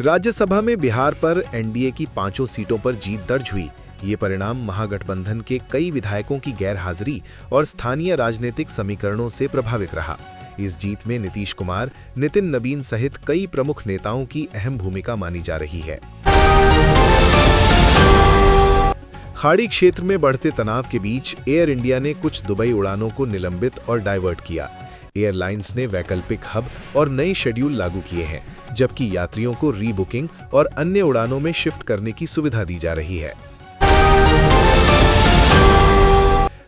राज्यसभा में बिहार पर एनडीए की 5 सीटों पर जीत दर्ज हुई। ये परिणाम महागठबंधन के कई विधायकों की गैरहाजिरी और स्थानीय राजनीतिक समीकरणों से प्रभावित रहा। इस जीत में नीतीश कुमार, नितिन नबीन सहित कई प्रमुख नेताओं की अहम भूमिका मानी जा रही है। खाड़ी क्षेत्र में बढ़ते तनाव के बीच एयर इंडिया ने कुछ दुबई उड़ानों को निलंबित और डाइवर्ट किया। एयरलाइंस ने वैकल्पिक हब और नए शेड्यूल लागू किए हैं, जबकि यात्रियों को रीबुकिंग और अन्य उड़ानों में शिफ्ट करने की सुविधा दी जा रही है।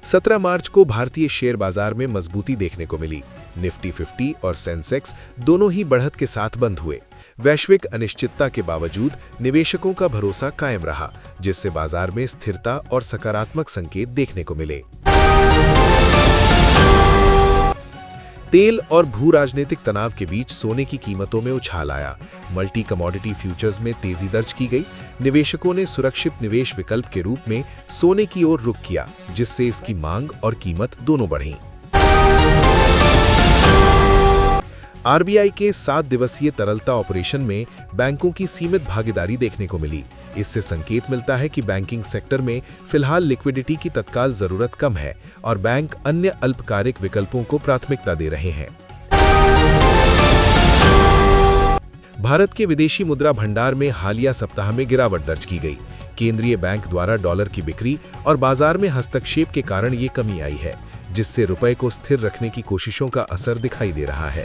17 मार्च को भारतीय शेयर बाजार में मजबूती देखने को मिली। निफ्टी 50 और सेंसेक्स दोनों ही बढ़त के साथ बंद हुए। वैश्विक अनिश्चितता के बावजूद निवेशकों का भरोसा कायम रहा, जिससे बाजार में स्थिरता और सकारात्मक संकेत देखने को मिले। तेल और भू राजनीतिक तनाव के बीच सोने की कीमतों में उछाल आया। मल्टी कमोडिटी फ्यूचर्स में तेजी दर्ज की गई। निवेशकों ने सुरक्षित निवेश विकल्प के रूप में सोने की ओर रुख किया, जिससे इसकी मांग और कीमत दोनों बढ़ी। आरबीआई के 7 दिवसीय तरलता ऑपरेशन में बैंकों की सीमित भागीदारी देखने को मिली। इससे संकेत मिलता है कि बैंकिंग सेक्टर में फिलहाल लिक्विडिटी की तत्काल जरूरत कम है और बैंक अन्य अल्पकालिक विकल्पों को प्राथमिकता दे रहे हैं। भारत के विदेशी मुद्रा भंडार में हालिया सप्ताह में गिरावट दर्ज की गई। केंद्रीय बैंक द्वारा डॉलर की बिक्री और बाजार में हस्तक्षेप के कारण ये कमी आई है, जिससे रुपए को स्थिर रखने की कोशिशों का असर दिखाई दे रहा है।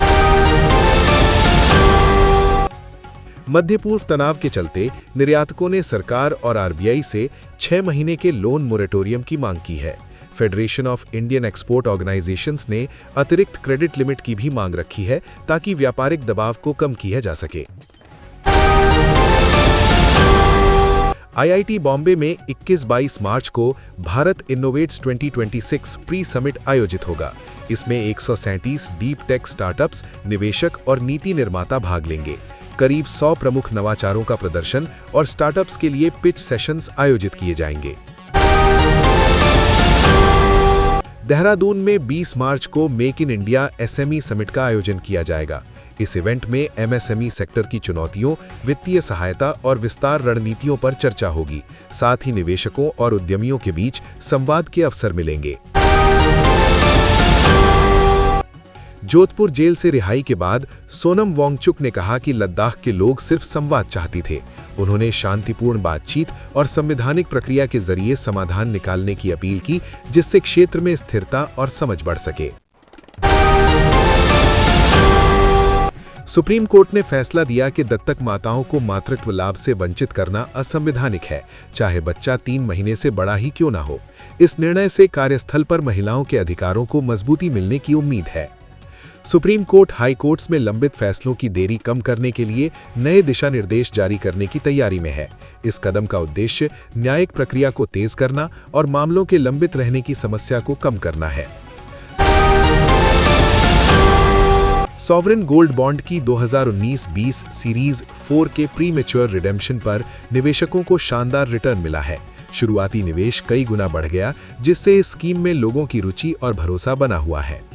मध्य पूर्व तनाव के चलते निर्यातकों ने सरकार और आरबीआई से 6 महीने के लोन मोरेटोरियम की मांग की है। Federation of Indian export organisations ने अतिरिक्त क्रेडिट लिमिट की भी मांग रखी है, ताकि व्यापारिक दबाव को कम किया जा सके। आईआईटी बॉम्बे में 21-22 मार्च को भारत इनोवेट्स 2026 प्री समिट आयोजित होगा। इसमें 137 डीप टेक स्टार्टअप्स, निवेशक और नीति निर्माता भाग लेंगे। करीब 100 प्रमुख नवाचारों का प्रदर्शन और स्टार्टअप्स के लिए पिच सेशंस आयोजित किए जाएंगे। देहरादून में 20 मार्च को make in India SME summit का आयोजन किया जाएगा। इस इवेंट में एमएसएमई सेक्टर की चुनौतियों, वित्तीय सहायता और विस्तार रणनीतियों पर चर्चा होगी। साथ ही निवेशकों और उद्यमियों के बीच संवाद के अवसर मिलेंगे। जोधपुर जेल से रिहाई के बाद सोनम वांगचुक ने कहा कि लद्दाख के लोग सिर्फ संवाद चाहते थे। उन्होंने शांतिपूर्ण बातचीत और संवैधानिक प्रक्रिया के जरिए समाधान निकालने की अपील की, जिससे क्षेत्र में स्थिरता और समझ बढ़ सके। सुप्रीम कोर्ट ने फैसला दिया कि दत्तक माताओं को मातृत्व लाभ से वंचित करना असंवैधानिक है, चाहे बच्चा 3 महीने से बड़ा ही क्यों ना हो। इस निर्णय से कार्यस्थल पर महिलाओं के अधिकारों को मजबूती मिलने की उम्मीद है। सुप्रीम कोर्ट हाई कोर्ट्स में लंबित फैसलों की देरी कम करने के लिए नए दिशा निर्देश जारी करने की तैयारी में है। इस कदम का उद्देश्य न्यायिक प्रक्रिया को तेज करना और मामलों के लंबित रहने की समस्या को कम करना है। सॉवरेन गोल्ड बॉन्ड की 2019-20 सीरीज 4 के प्री मैच्योर रिडेम्पशन पर निवेशकों को शानदार रिटर्न मिला है। शुरुआती निवेश कई गुना बढ़ गया, जिससे इस स्कीम में लोगों की रुचि और भरोसा बना हुआ है।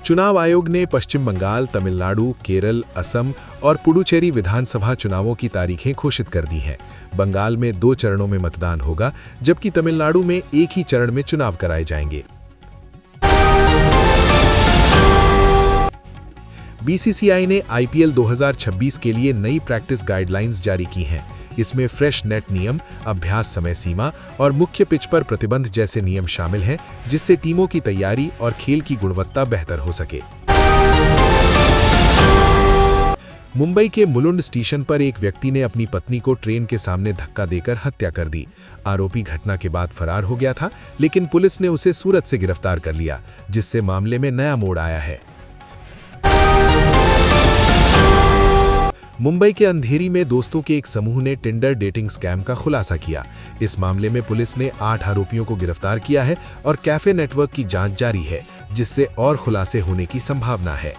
चुनाव आयोग ने पश्चिम बंगाल, तमिलनाडु, केरल, असम और पुडुचेरी विधानसभा चुनावों की तारीखें घोषित कर दी हैं। बंगाल में 2 चरणों में मतदान होगा, जबकि तमिलनाडु में एक ही चरण में चुनाव कराए जाएंगे। बीसीसीआई ने आईपीएल 2026 के लिए नई प्रैक्टिस गाइडलाइंस जारी की हैं। इसमें फ्रेश नेट नियम, अभ्यास समय सीमा और मुख्य पिच पर प्रतिबंध जैसे नियम शामिल हैं, जिससे टीमों की तैयारी और खेल की गुणवत्ता बेहतर हो सके। मुंबई के मुलुंड स्टेशन पर एक व्यक्ति ने अपनी पत्नी को ट्रेन के सामने धक्का देकर हत्या कर दी। आरोपी घटना के बाद फरार हो गया था, लेकिन पुलिस ने उसे सूरत से गिरफ्तार कर लिया, जिससे मामले में नया मोड़ आया है। मुंबई के अंधेरी में दोस्तों के एक समूह ने टिंडर डेटिंग स्कैम का खुलासा किया। इस मामले में पुलिस ने 8 आरोपियों को गिरफ्तार किया है और कैफे नेटवर्क की जांच जारी है, जिससे और खुलासे होने की संभावना है।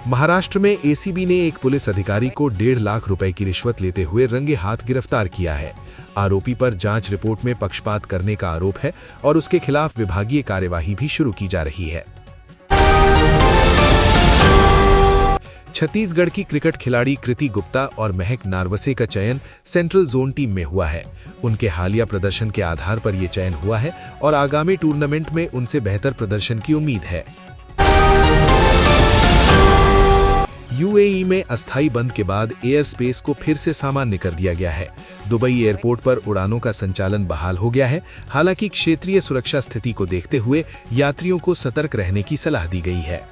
महाराष्ट्र में एसीबी ने एक पुलिस अधिकारी को 1.5 लाख रुपए की रिश्वत लेते हुए रंगे हाथ गिरफ्तार किया है। आरोपी पर जांच रिपोर्ट में पक्षपात करने का आरोप है और उसके खिलाफ विभागीय कार्यवाही भी शुरू की जा रही है। छत्तीसगढ़ की क्रिकेट खिलाड़ी कृति गुप्ता और महक नारवसे का चयन सेंट्रल जोन टीम में हुआ है। उनके हालिया प्रदर्शन के आधार पर ये चयन हुआ है और आगामी टूर्नामेंट में उनसे बेहतर प्रदर्शन की उम्मीद है। यूएई में अस्थायी बंद के बाद एयर स्पेस को फिर से सामान्य कर दिया गया है। दुबई एयरपोर्ट पर उड़ानों का संचालन बहाल हो गया है। हालांकि क्षेत्रीय सुरक्षा स्थिति को देखते हुए यात्रियों को सतर्क रहने की सलाह दी गई है।